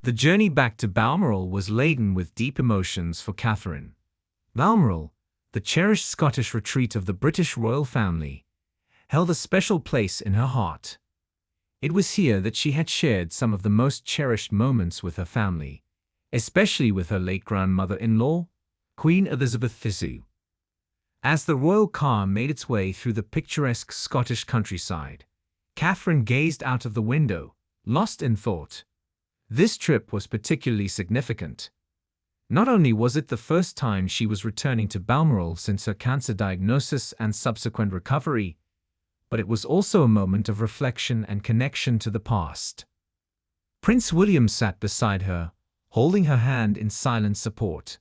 The journey back to Balmoral was laden with deep emotions for Catherine. Balmoral, the cherished Scottish retreat of the British royal family, held a special place in her heart. It was here that she had shared some of the most cherished moments with her family, especially with her late grandmother-in-law, Queen Elizabeth II. As the royal car made its way through the picturesque Scottish countryside, Catherine gazed out of the window, lost in thought. This trip was particularly significant. Not only was it the first time she was returning to Balmoral since her cancer diagnosis and subsequent recovery, but it was also a moment of reflection and connection to the past. Prince William sat beside her, holding her hand in silent support.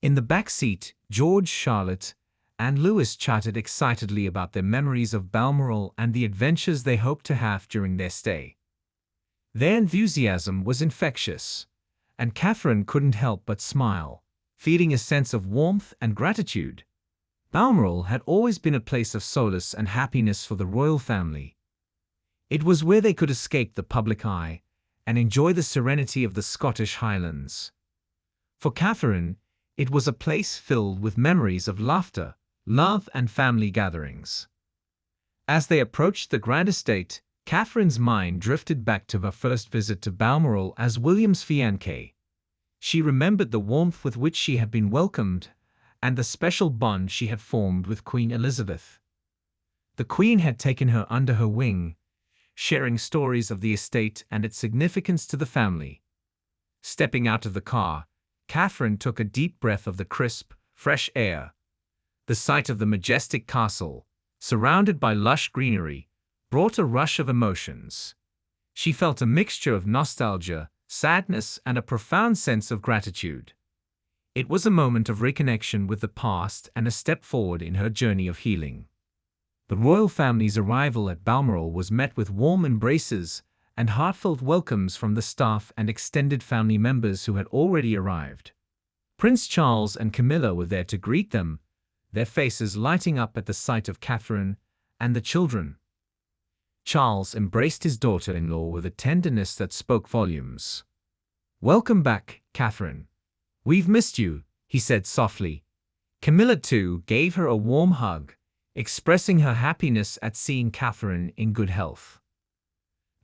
In the back seat, George, Charlotte, and Louis chatted excitedly about their memories of Balmoral and the adventures they hoped to have during their stay. Their enthusiasm was infectious, and Catherine couldn't help but smile, feeling a sense of warmth and gratitude. Balmoral had always been a place of solace and happiness for the royal family. It was where they could escape the public eye and enjoy the serenity of the Scottish Highlands. For Catherine, it was a place filled with memories of laughter, love, and family gatherings. As they approached the grand estate, Catherine's mind drifted back to her first visit to Balmoral as William's fiancée. She remembered the warmth with which she had been welcomed and the special bond she had formed with Queen Elizabeth. The Queen had taken her under her wing, sharing stories of the estate and its significance to the family. Stepping out of the car, Catherine took a deep breath of the crisp, fresh air. The sight of the majestic castle, surrounded by lush greenery, brought a rush of emotions. She felt a mixture of nostalgia, sadness, and a profound sense of gratitude. It was a moment of reconnection with the past and a step forward in her journey of healing. The royal family's arrival at Balmoral was met with warm embraces and heartfelt welcomes from the staff and extended family members who had already arrived. Prince Charles and Camilla were there to greet them, their faces lighting up at the sight of Catherine and the children. Charles embraced his daughter-in-law with a tenderness that spoke volumes. "Welcome back, Catherine. We've missed you," he said softly. Camilla, too, gave her a warm hug, expressing her happiness at seeing Catherine in good health.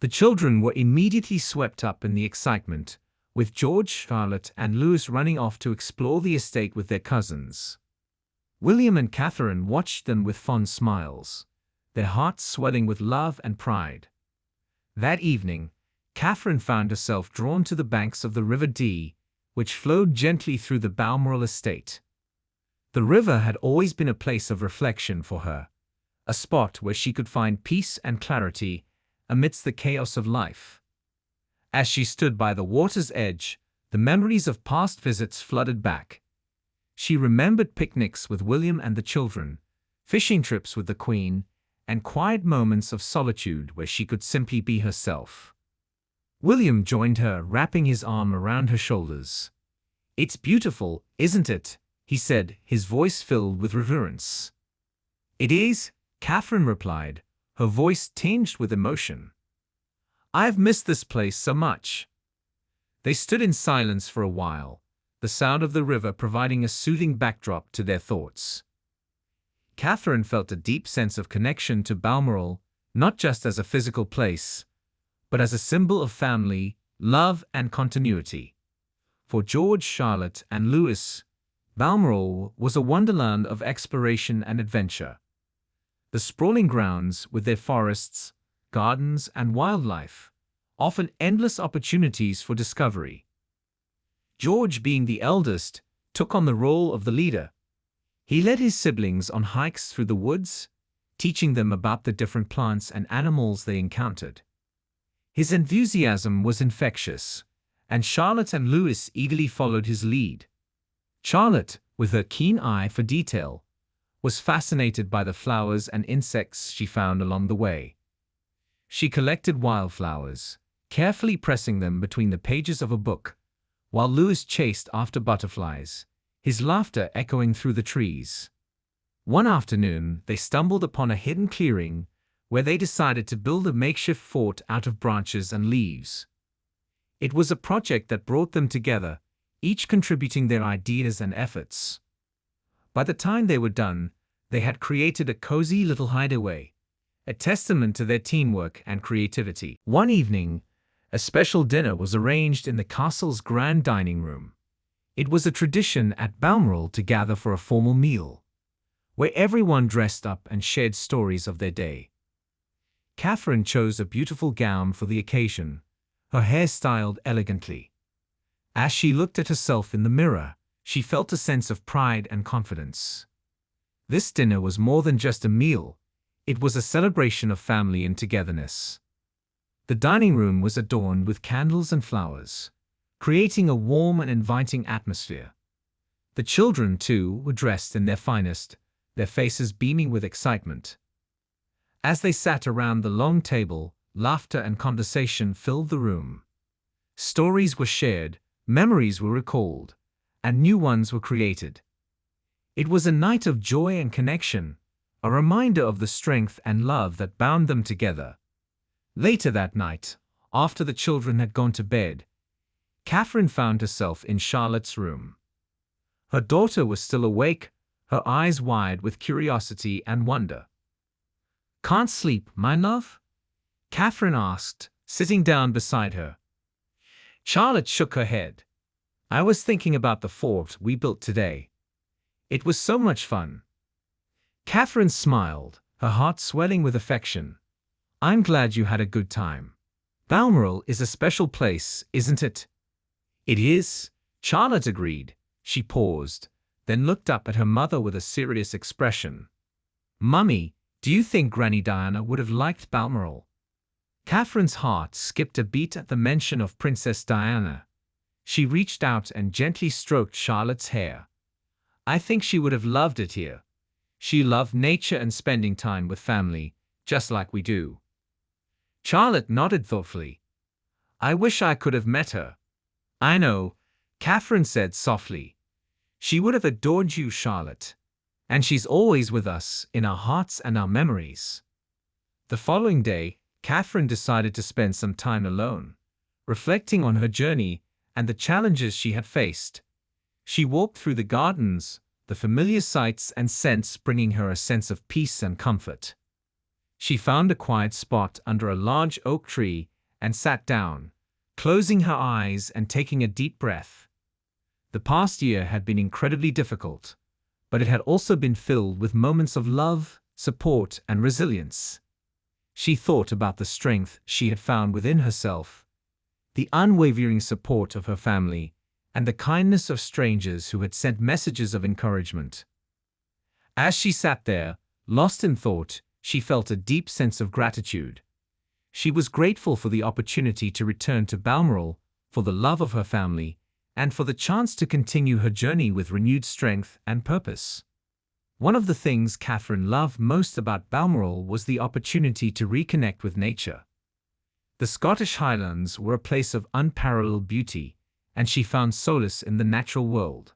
The children were immediately swept up in the excitement, with George, Charlotte, and Louis running off to explore the estate with their cousins. William and Catherine watched them with fond smiles, their hearts swelling with love and pride. That evening, Catherine found herself drawn to the banks of the River Dee, which flowed gently through the Balmoral estate. The river had always been a place of reflection for her, a spot where she could find peace and clarity amidst the chaos of life. As she stood by the water's edge, the memories of past visits flooded back. She remembered picnics with William and the children, fishing trips with the Queen, and quiet moments of solitude where she could simply be herself. William joined her, wrapping his arm around her shoulders. "It's beautiful, isn't it?" he said, his voice filled with reverence. "It is," Catherine replied, her voice tinged with emotion. "I've missed this place so much." They stood in silence for a while, the sound of the river providing a soothing backdrop to their thoughts. Catherine felt a deep sense of connection to Balmoral, not just as a physical place, but as a symbol of family, love, and continuity. For George, Charlotte, and Louis, Balmoral was a wonderland of exploration and adventure. The sprawling grounds, with their forests, gardens, and wildlife, offered endless opportunities for discovery. George, being the eldest, took on the role of the leader. He led his siblings on hikes through the woods, teaching them about the different plants and animals they encountered. His enthusiasm was infectious, and Charlotte and Louis eagerly followed his lead. Charlotte, with her keen eye for detail, was fascinated by the flowers and insects she found along the way. She collected wildflowers, carefully pressing them between the pages of a book, while Louis chased after butterflies, his laughter echoing through the trees. One afternoon, they stumbled upon a hidden clearing where they decided to build a makeshift fort out of branches and leaves. It was a project that brought them together, each contributing their ideas and efforts. By the time they were done, they had created a cozy little hideaway, a testament to their teamwork and creativity. One evening, a special dinner was arranged in the castle's grand dining room. It was a tradition at Balmoral to gather for a formal meal, where everyone dressed up and shared stories of their day. Catherine chose a beautiful gown for the occasion, her hair styled elegantly. As she looked at herself in the mirror, she felt a sense of pride and confidence. This dinner was more than just a meal, it was a celebration of family and togetherness. The dining room was adorned with candles and flowers, creating a warm and inviting atmosphere. The children, too, were dressed in their finest, their faces beaming with excitement. As they sat around the long table, laughter and conversation filled the room. Stories were shared, memories were recalled, and new ones were created. It was a night of joy and connection, a reminder of the strength and love that bound them together. Later that night, after the children had gone to bed, Catherine found herself in Charlotte's room. Her daughter was still awake, her eyes wide with curiosity and wonder. "Can't sleep, my love?" Catherine asked, sitting down beside her. Charlotte shook her head. "I was thinking about the fort we built today. It was so much fun." Catherine smiled, her heart swelling with affection. "I'm glad you had a good time. Balmoral is a special place, isn't it?" "It is," Charlotte agreed. She paused, then looked up at her mother with a serious expression. "Mummy, do you think Granny Diana would have liked Balmoral?" Catherine's heart skipped a beat at the mention of Princess Diana. She reached out and gently stroked Charlotte's hair. "I think she would have loved it here. She loved nature and spending time with family, just like we do." Charlotte nodded thoughtfully. "I wish I could have met her." "I know," Catherine said softly. "She would have adored you, Charlotte. And she's always with us, in our hearts and our memories." The following day, Catherine decided to spend some time alone, reflecting on her journey and the challenges she had faced. She walked through the gardens, the familiar sights and scents bringing her a sense of peace and comfort. She found a quiet spot under a large oak tree and sat down, closing her eyes and taking a deep breath. The past year had been incredibly difficult, but it had also been filled with moments of love, support, and resilience. She thought about the strength she had found within herself, the unwavering support of her family, and the kindness of strangers who had sent messages of encouragement. As she sat there, lost in thought, she felt a deep sense of gratitude. She was grateful for the opportunity to return to Balmoral, for the love of her family, and for the chance to continue her journey with renewed strength and purpose. One of the things Catherine loved most about Balmoral was the opportunity to reconnect with nature. The Scottish Highlands were a place of unparalleled beauty, and she found solace in the natural world.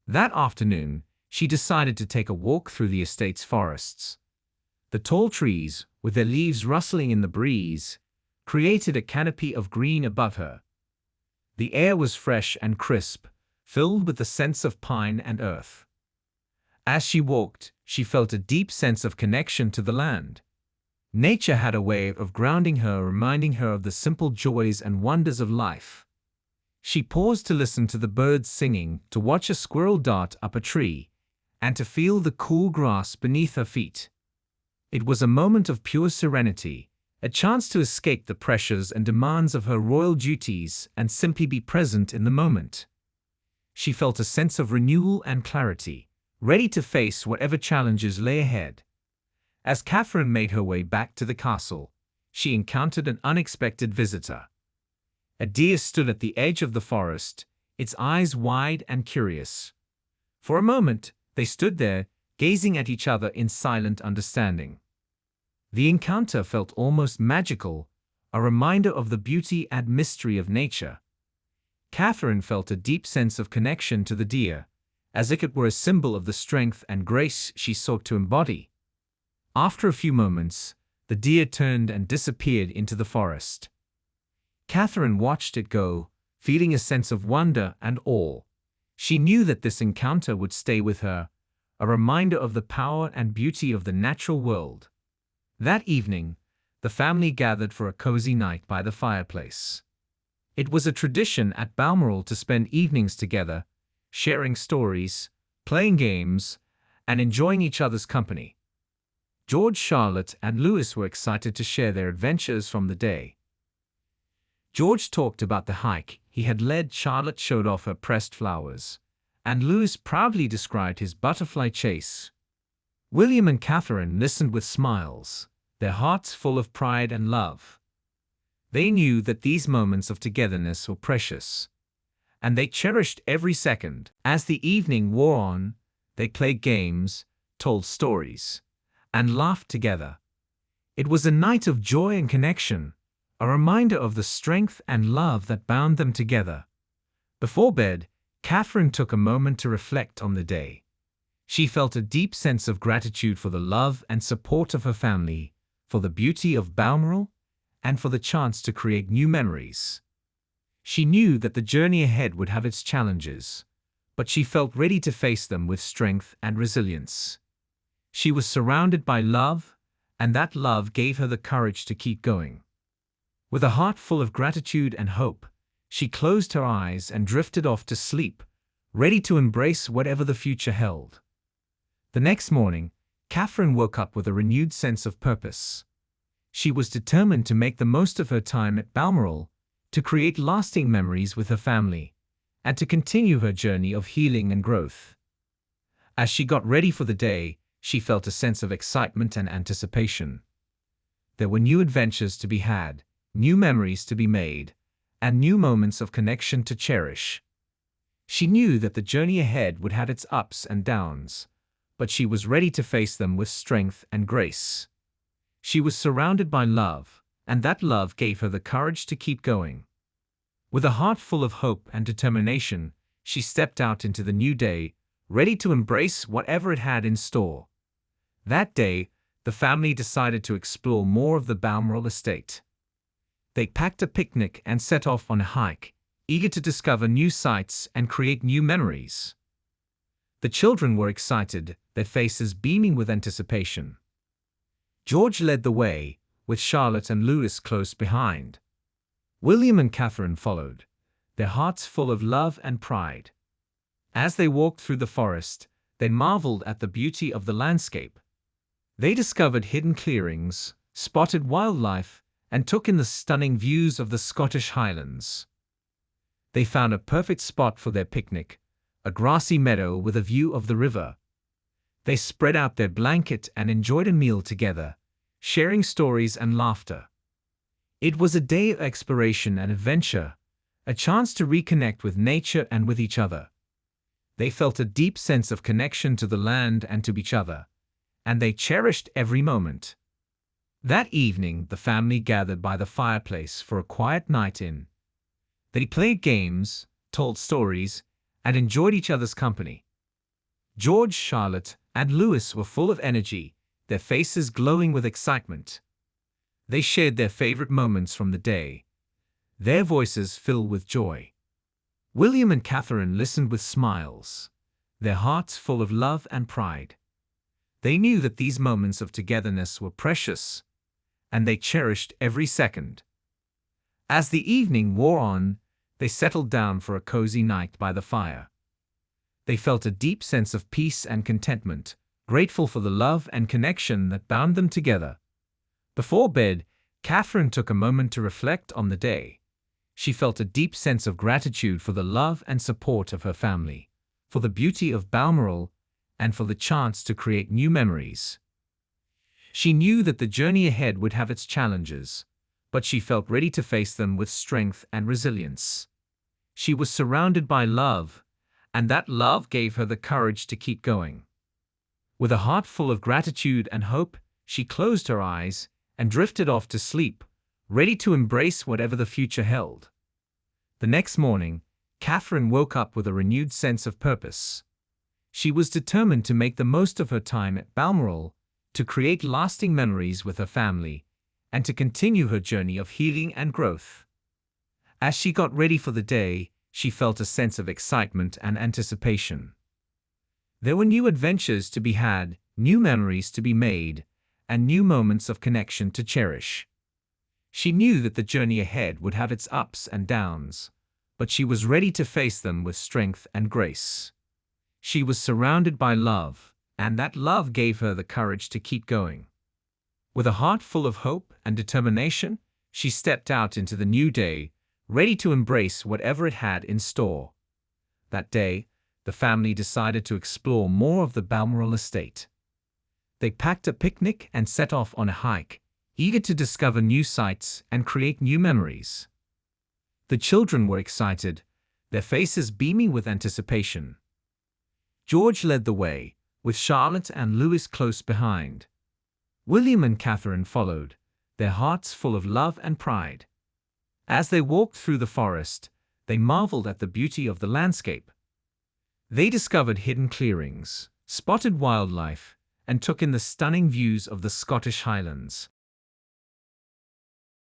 That afternoon, she decided to take a walk through the estate's forests. The tall trees, with their leaves rustling in the breeze, created a canopy of green above her. The air was fresh and crisp, filled with the scents of pine and earth. As she walked, she felt a deep sense of connection to the land. Nature had a way of grounding her, reminding her of the simple joys and wonders of life. She paused to listen to the birds singing, to watch a squirrel dart up a tree, and to feel the cool grass beneath her feet. It was a moment of pure serenity, a chance to escape the pressures and demands of her royal duties and simply be present in the moment. She felt a sense of renewal and clarity, ready to face whatever challenges lay ahead. As Catherine made her way back to the castle, she encountered an unexpected visitor. A deer stood at the edge of the forest, its eyes wide and curious. For a moment, they stood there, gazing at each other in silent understanding. The encounter felt almost magical, a reminder of the beauty and mystery of nature. Catherine felt a deep sense of connection to the deer, as if it were a symbol of the strength and grace she sought to embody. After a few moments, the deer turned and disappeared into the forest. Catherine watched it go, feeling a sense of wonder and awe. She knew that this encounter would stay with her, a reminder of the power and beauty of the natural world. That evening, the family gathered for a cozy night by the fireplace. It was a tradition at Balmoral to spend evenings together, sharing stories, playing games, and enjoying each other's company. George, Charlotte, and Louis were excited to share their adventures from the day. George talked about the hike he had led, Charlotte showed off her pressed flowers, and Louis proudly described his butterfly chase. William and Catherine listened with smiles, their hearts full of pride and love. They knew that these moments of togetherness were precious, and they cherished every second. As the evening wore on, they played games, told stories, and laughed together. It was a night of joy and connection, a reminder of the strength and love that bound them together. Before bed, Catherine took a moment to reflect on the day. She felt a deep sense of gratitude for the love and support of her family, for the beauty of Balmoral, and for the chance to create new memories. She knew that the journey ahead would have its challenges, but she felt ready to face them with strength and resilience. She was surrounded by love, and that love gave her the courage to keep going. With a heart full of gratitude and hope, she closed her eyes and drifted off to sleep, ready to embrace whatever the future held. The next morning, Catherine woke up with a renewed sense of purpose. She was determined to make the most of her time at Balmoral, to create lasting memories with her family, and to continue her journey of healing and growth. As she got ready for the day, she felt a sense of excitement and anticipation. There were new adventures to be had, new memories to be made, and new moments of connection to cherish. She knew that the journey ahead would have its ups and downs, but she was ready to face them with strength and grace. She was surrounded by love, and that love gave her the courage to keep going. With a heart full of hope and determination, she stepped out into the new day, ready to embrace whatever it had in store. That day, the family decided to explore more of the Balmoral estate. They packed a picnic and set off on a hike, eager to discover new sights and create new memories. The children were excited, their faces beaming with anticipation. George led the way, with Charlotte and Louis close behind. William and Catherine followed, their hearts full of love and pride. As they walked through the forest, they marveled at the beauty of the landscape. They discovered hidden clearings, spotted wildlife, and took in the stunning views of the Scottish Highlands. They found a perfect spot for their picnic, a grassy meadow with a view of the river. They spread out their blanket and enjoyed a meal together, sharing stories and laughter. It was a day of exploration and adventure, a chance to reconnect with nature and with each other. They felt a deep sense of connection to the land and to each other, and they cherished every moment. That evening, the family gathered by the fireplace for a quiet night in. They played games, told stories, and enjoyed each other's company. George, Charlotte, and Louis were full of energy, their faces glowing with excitement. They shared their favorite moments from the day, their voices filled with joy. William and Catherine listened with smiles, their hearts full of love and pride. They knew that these moments of togetherness were precious, and they cherished every second. As the evening wore on, they settled down for a cozy night by the fire. They felt a deep sense of peace and contentment, grateful for the love and connection that bound them together. Before bed, Catherine took a moment to reflect on the day. She felt a deep sense of gratitude for the love and support of her family, for the beauty of Balmoral, and for the chance to create new memories. She knew that the journey ahead would have its challenges, but she felt ready to face them with strength and resilience. She was surrounded by love, and that love gave her the courage to keep going. With a heart full of gratitude and hope, she closed her eyes and drifted off to sleep, ready to embrace whatever the future held. The next morning, Catherine woke up with a renewed sense of purpose. She was determined to make the most of her time at Balmoral, to create lasting memories with her family, and to continue her journey of healing and growth. As she got ready for the day, she felt a sense of excitement and anticipation. There were new adventures to be had, new memories to be made, and new moments of connection to cherish. She knew that the journey ahead would have its ups and downs, but she was ready to face them with strength and grace. She was surrounded by love, and that love gave her the courage to keep going. With a heart full of hope and determination, she stepped out into the new day, ready to embrace whatever it had in store. That day, the family decided to explore more of the Balmoral estate. They packed a picnic and set off on a hike, eager to discover new sights and create new memories. The children were excited, their faces beaming with anticipation. George led the way, with Charlotte and Louis close behind. William and Catherine followed, their hearts full of love and pride. As they walked through the forest, they marveled at the beauty of the landscape. They discovered hidden clearings, spotted wildlife, and took in the stunning views of the Scottish Highlands.